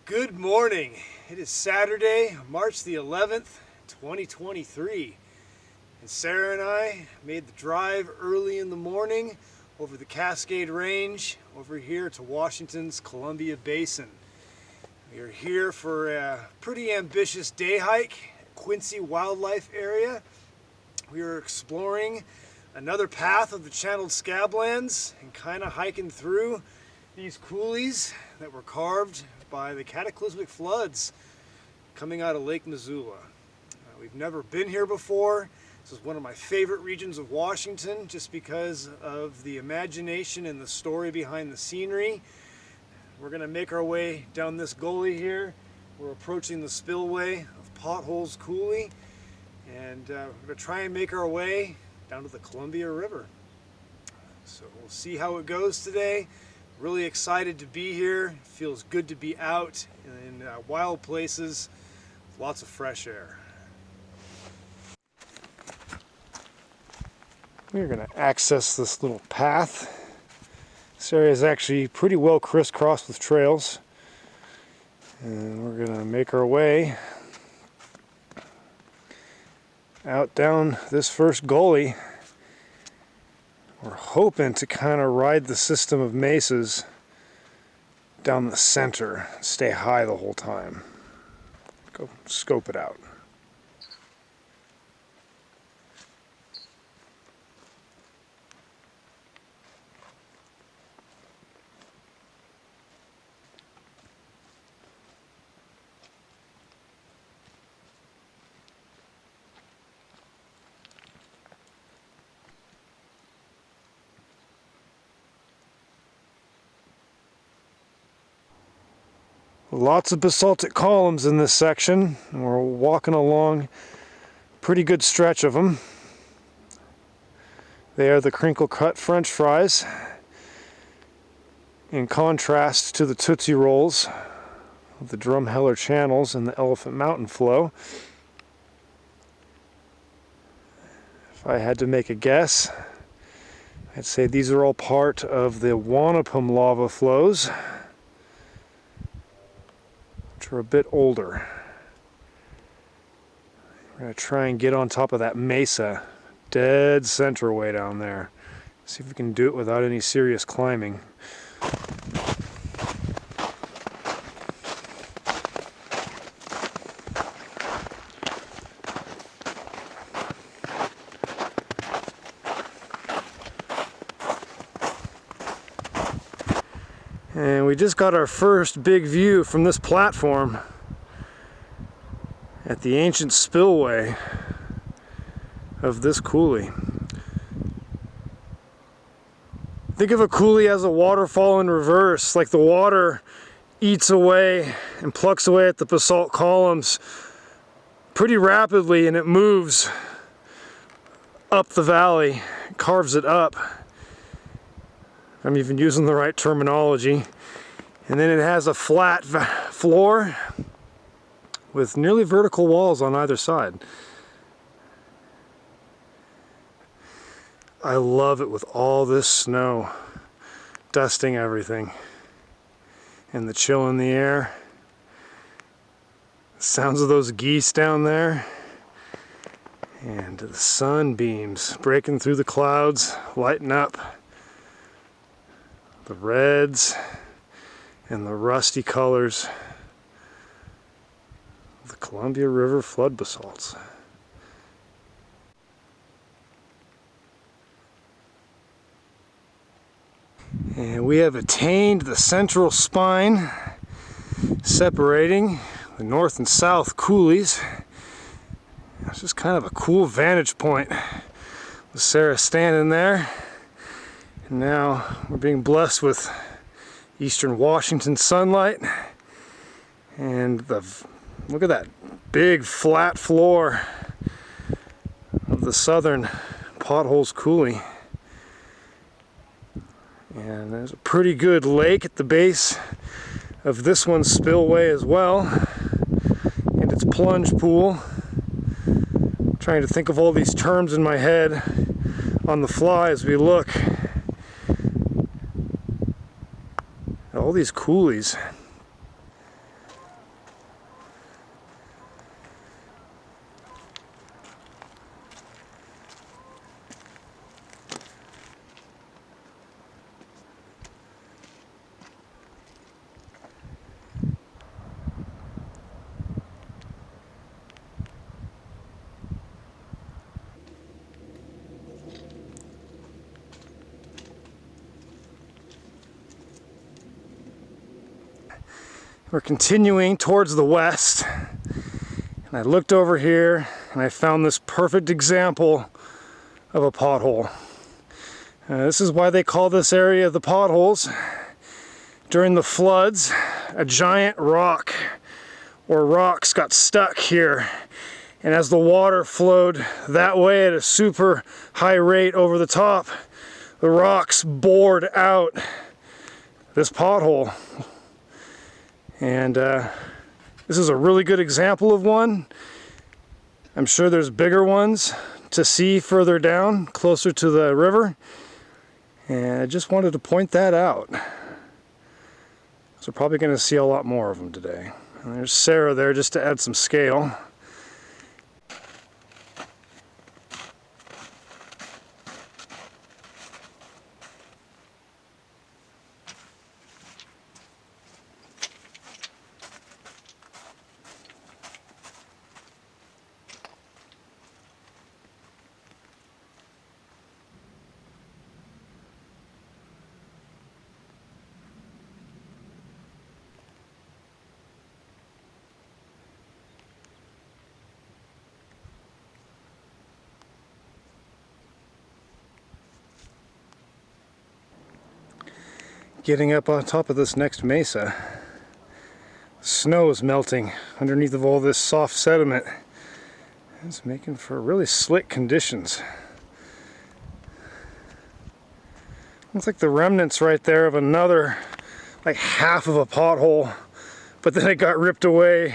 Good morning. It is Saturday, March the 11th, 2023. And Sarah and I made the drive early in the morning over the Cascade Range over here to Washington's Columbia Basin. We are here for a pretty ambitious day hike at Quincy Wildlife Area. We are exploring another path of the channeled scablands and kind of hiking through these coulees that were carved by the cataclysmic floods coming out of Lake Missoula. We've never been here before. This is one of my favorite regions of Washington just because of the imagination and the story behind the scenery. We're going to make our way down this gully here. We're approaching the spillway of Potholes, Coulee, and we're going to try and make our way down to the Columbia River. So we'll see how it goes today. Really excited to be here. It feels good to be out in wild places with lots of fresh air. We're going to access this little path. This area is actually pretty well crisscrossed with trails. And we're going to make our way out down this first gully. We're hoping to kind of ride the system of mesas down the center, stay high the whole time. Go scope it out. Lots of basaltic columns in this section, and we're walking along a pretty good stretch of them. They are the crinkle cut French fries, in contrast to the Tootsie Rolls of the Drumheller channels and the Elephant Mountain flow. If I had to make a guess, I'd say these are all part of the Wanapum lava flows, are a bit older. We're going to try and get on top of that mesa, dead center way down there. See if we can do it without any serious climbing. And we just got our first big view from this platform at the ancient spillway of this coulee. Think of a coulee as a waterfall in reverse, like the water eats away and plucks away at the basalt columns pretty rapidly, and it moves up the valley, carves it up. I'm even using the right terminology. And then it has a flat floor with nearly vertical walls on either side. I love it with all this snow dusting everything and the chill in the air. The sounds of those geese down there and the sunbeams breaking through the clouds, lighting up the reds and the rusty colors of the Columbia River Flood Basalts. And we have attained the central spine separating the north and south coulees. It's just kind of a cool vantage point with Sarah standing there. And now we're being blessed with eastern Washington sunlight, and look at that big flat floor of the southern Potholes Coulee. And there's a pretty good lake at the base of this one's spillway as well, and its plunge pool. I'm trying to think of all these terms in my head on the fly as we look. All these coulees. We're continuing towards the west, and I looked over here and I found this perfect example of a pothole. This is why they call this area the Potholes. During the floods, a giant rock or rocks got stuck here, and as the water flowed that way at a super high rate over the top, the rocks bored out this pothole. And this is a really good example of one. I'm sure there's bigger ones to see further down, closer to the river. And I just wanted to point that out. So we're probably going to see a lot more of them today. And there's Sarah there just to add some scale. Getting up on top of this next mesa, snow is melting underneath of all this soft sediment. It's making for really slick conditions. Looks like the remnants right there of another, like half of a pothole, but then it got ripped away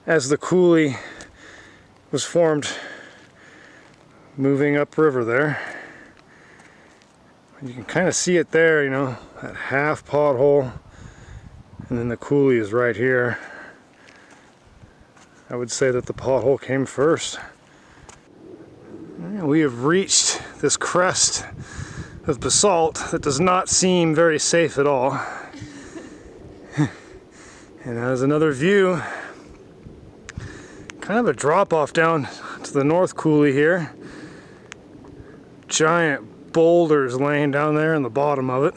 as the coulee was formed moving upriver there. You can kind of see it there, you know, that half pothole, and then the coulee is right here. I would say that the pothole came first. And we have reached this crest of basalt that does not seem very safe at all. And there's another view, kind of a drop off down to the north coulee here. Giant boulders laying down there in the bottom of it.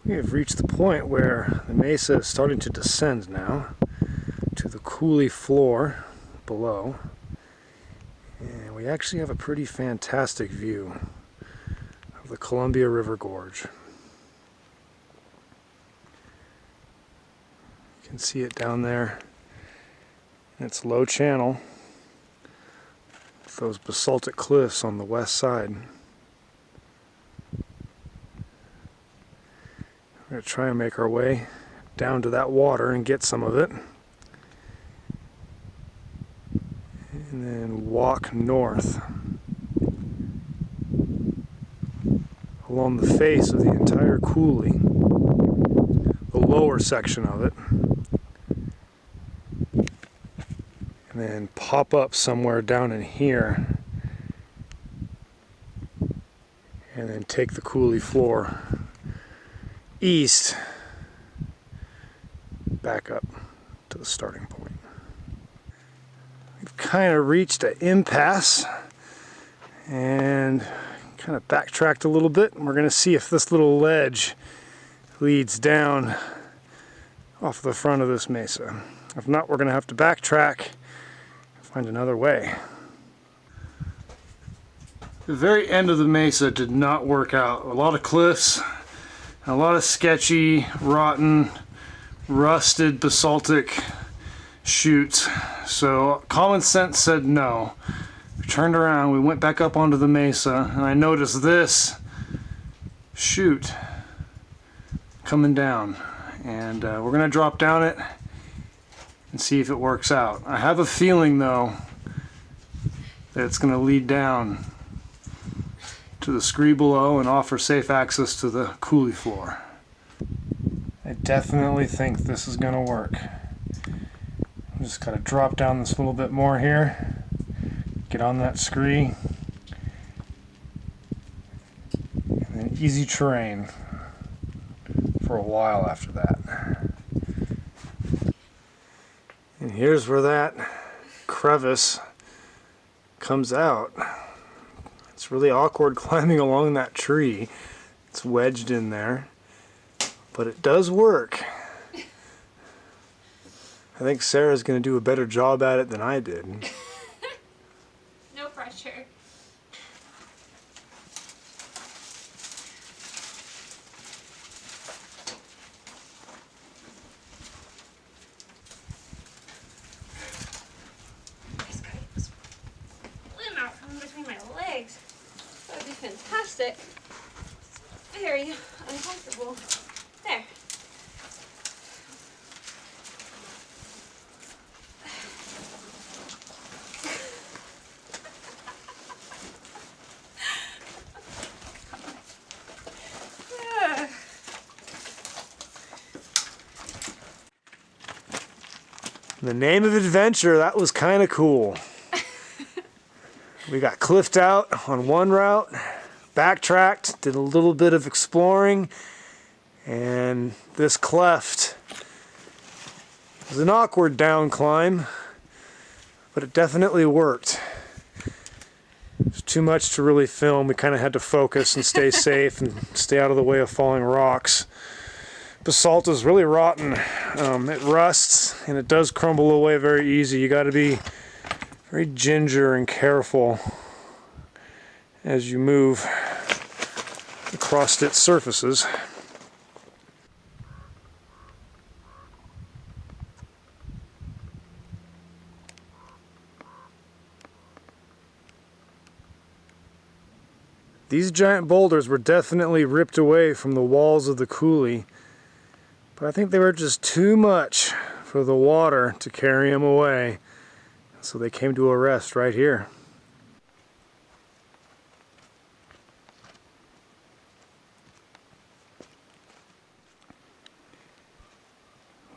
We have reached the point where the mesa is starting to descend now to the coulee floor below, and we actually have a pretty fantastic view of the Columbia River Gorge. You can see it down there in its low channel with those basaltic cliffs on the west side. We're going to try and make our way down to that water and get some of it. And then walk north along the face of the entire coulee, the lower section of it, and then pop up somewhere down in here, and then take the coulee floor east back up to the starting point. We've kind of reached an impasse and kind of backtracked a little bit, and we're going to see if this little ledge leads down off the front of this mesa. If not, we're going to have to backtrack and find another way. The very end of the mesa did not work out. A lot of cliffs, a lot of sketchy, rotten, rusted basaltic chutes. So common sense said no. We turned around, we went back up onto the mesa, and I noticed this chute coming down. And we're going to drop down it and see if it works out. I have a feeling though that it's going to lead down to the scree below and offer safe access to the coulee floor. I definitely think this is going to work. I'm just got to drop down this little bit more here, get on that scree, easy terrain for a while after that. And here's where that crevice comes out. It's really awkward climbing along that tree. It's wedged in there, but it does work. I think Sarah's going to do a better job at it than I did. No pressure. Just gotta get this limb out from between my legs. That would be fantastic. Very uncomfortable. There. The name of adventure, that was kind of cool. We got cliffed out on one route, backtracked, did a little bit of exploring, and this cleft was an awkward down climb, but it definitely worked. It was too much to really film. We kind of had to focus and stay safe and stay out of the way of falling rocks. Basalt is really rotten. It rusts and it does crumble away very easy. You got to be very ginger and careful as you move across its surfaces. These giant boulders were definitely ripped away from the walls of the coulee. But I think they were just too much for the water to carry them away. So they came to a rest right here.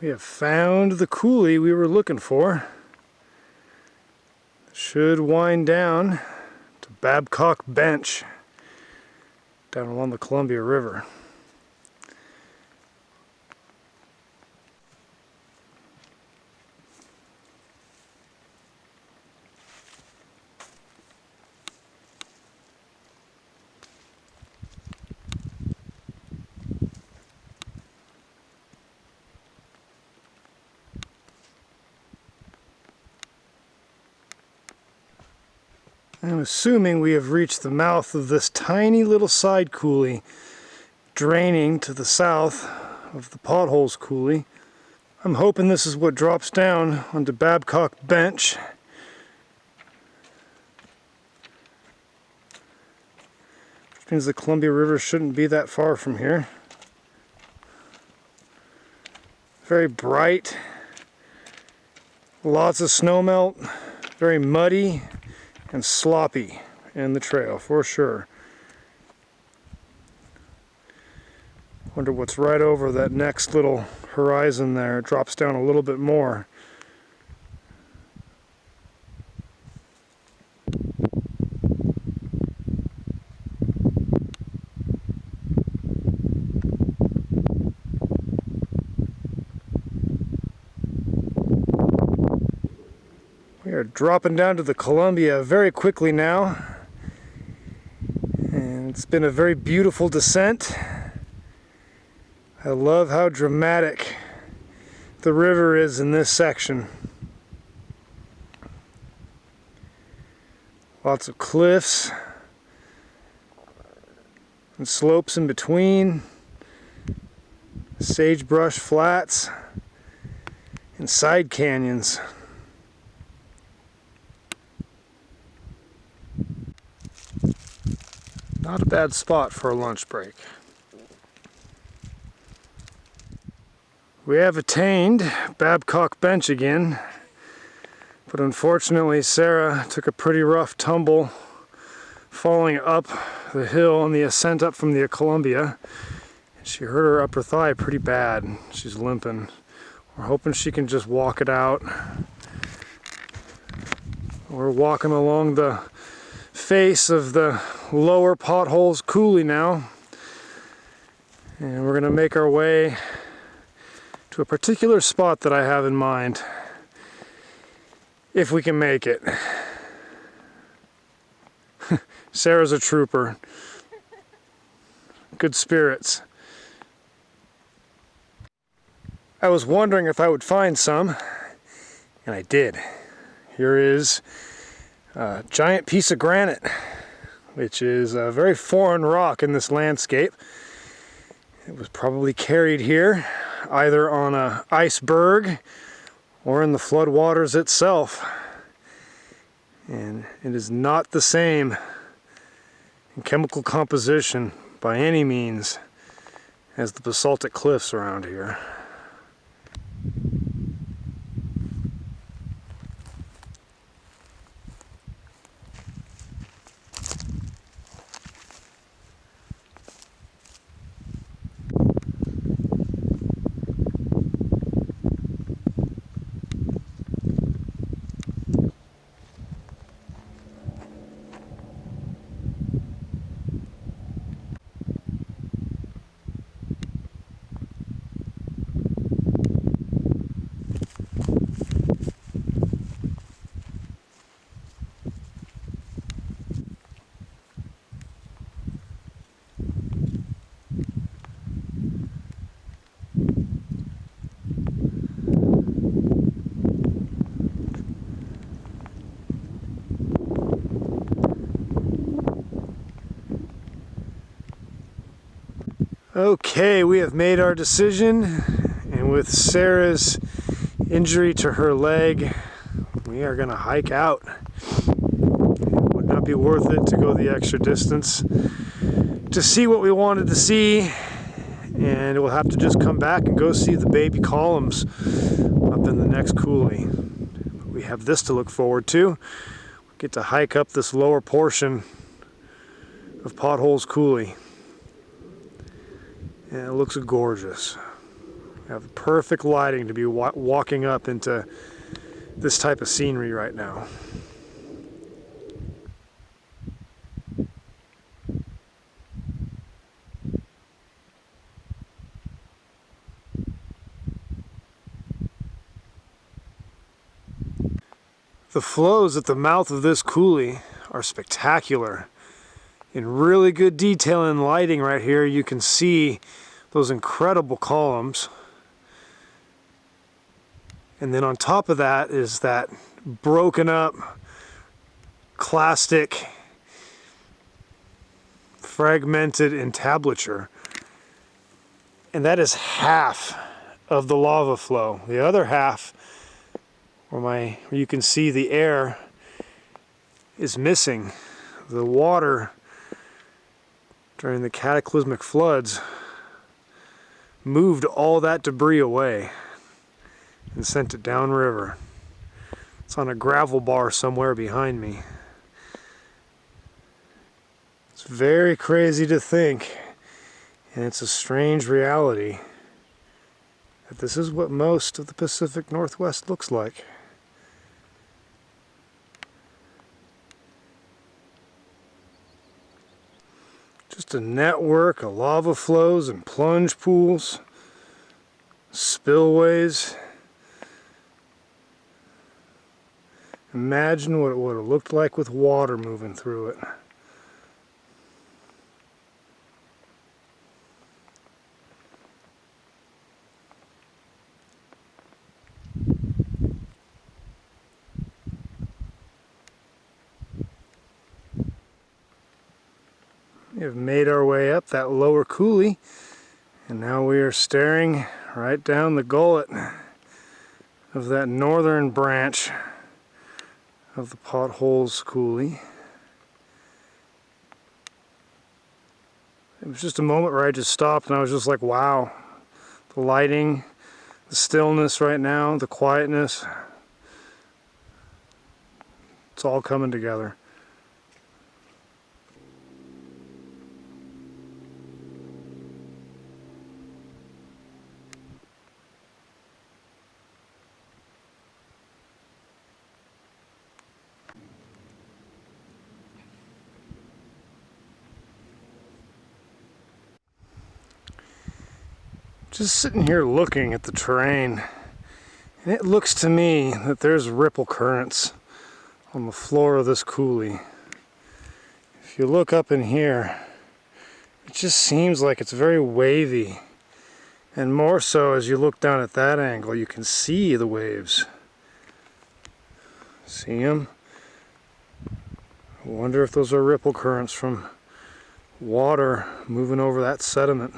We have found the coulee we were looking for. It should wind down to Babcock Bench down along the Columbia River. I'm assuming we have reached the mouth of this tiny little side coulee draining to the south of the Potholes coulee. I'm hoping this is what drops down onto Babcock Bench. Which means the Columbia River shouldn't be that far from here. Very bright, lots of snowmelt, very muddy and sloppy in the trail for sure. Wonder what's right over that next little horizon there. It drops down a little bit more. We are dropping down to the Columbia very quickly now, and it's been a very beautiful descent. I love how dramatic the river is in this section. Lots of cliffs and slopes in between, sagebrush flats, and side canyons. Not a bad spot for a lunch break. We have attained Babcock Bench again, but unfortunately Sarah took a pretty rough tumble falling up the hill on the ascent up from the Columbia. She hurt her upper thigh pretty bad. She's limping. We're hoping she can just walk it out. We're walking along the face of the lower Potholes coulee now. And we're going to make our way to a particular spot that I have in mind, if we can make it. Sarah's a trooper. Good spirits. I was wondering if I would find some, and I did. Here is a giant piece of granite, which is a very foreign rock in this landscape. It was probably carried here either on an iceberg or in the floodwaters itself. And it is not the same in chemical composition by any means as the basaltic cliffs around here. Okay, we have made our decision, and with Sarah's injury to her leg, we are going to hike out. It would not be worth it to go the extra distance to see what we wanted to see, and we'll have to just come back and go see the baby columns up in the next coulee. We have this to look forward to. We get to hike up this lower portion of Potholes Coulee. And it looks gorgeous. We have perfect lighting to be walking up into this type of scenery right now. The flows at the mouth of this coulee are spectacular. In really good detail and lighting right here, you can see those incredible columns. And then on top of that is that broken up, clastic, fragmented entablature. And that is half of the lava flow. The other half, where you can see the air, is missing. The water during the cataclysmic floods moved all that debris away and sent it downriver. It's on a gravel bar somewhere behind me. It's very crazy to think, and it's a strange reality, that this is what most of the Pacific Northwest looks like. Just a network of lava flows and plunge pools, spillways. Imagine what it would have looked like with water moving through it. We have made our way up that lower coulee, and now we are staring right down the gullet of that northern branch of the Potholes Coulee. It was just a moment where I just stopped and I was just like, wow, the lighting, the stillness right now, the quietness, it's all coming together. Just sitting here looking at the terrain, and it looks to me that there's ripple currents on the floor of this coulee. If you look up in here, it just seems like it's very wavy. And more so as you look down at that angle, you can see the waves. See them? I wonder if those are ripple currents from water moving over that sediment.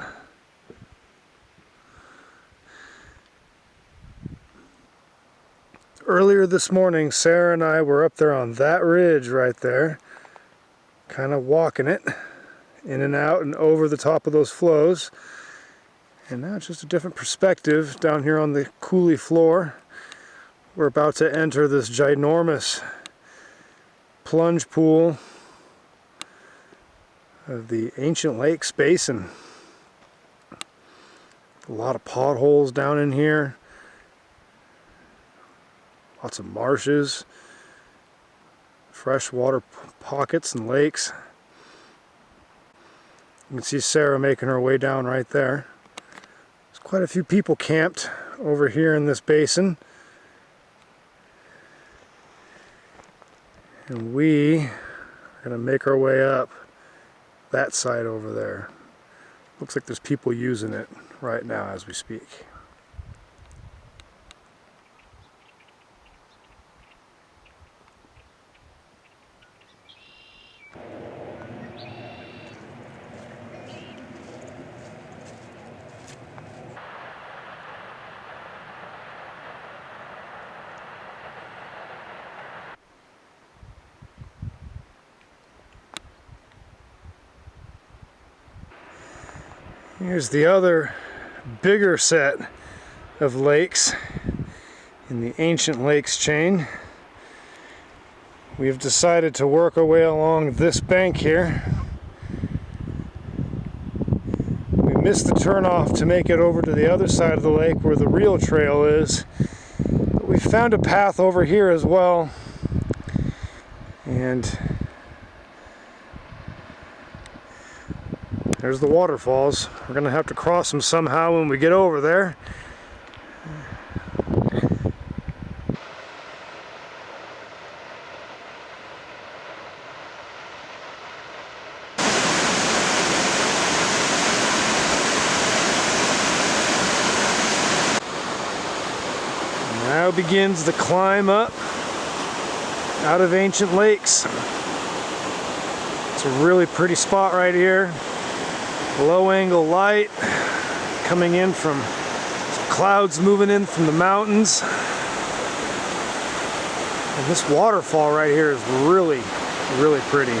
Earlier this morning, Sarah and I were up there on that ridge right there, kind of walking it in and out and over the top of those flows. And now it's just a different perspective down here on the coulee floor. We're about to enter this ginormous plunge pool of the ancient lakes basin. A lot of potholes down in here. Lots of marshes, freshwater pockets and lakes. You can see Sarah making her way down right there. There's quite a few people camped over here in this basin. And we are going to make our way up that side over there. Looks like there's people using it right now as we speak. Here's the other bigger set of lakes in the ancient lakes chain. We've decided to work our way along this bank here. We missed the turnoff to make it over to the other side of the lake where the real trail is. But we found a path over here as well. And there's the waterfalls. We're going to have to cross them somehow when we get over there. Now begins the climb up out of ancient lakes. It's a really pretty spot right here. Low angle light coming in from clouds moving in from the mountains. And this waterfall right here is really, really pretty.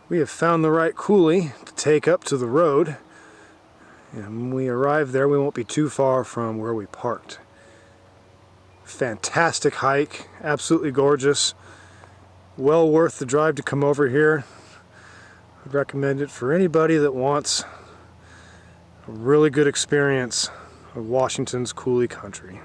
We have found the right coulee to take up to the road, and when we arrive there we won't be too far from where we parked. Fantastic hike, absolutely gorgeous. Well worth the drive to come over here. I'd recommend it for anybody that wants a really good experience of Washington's Coulee country.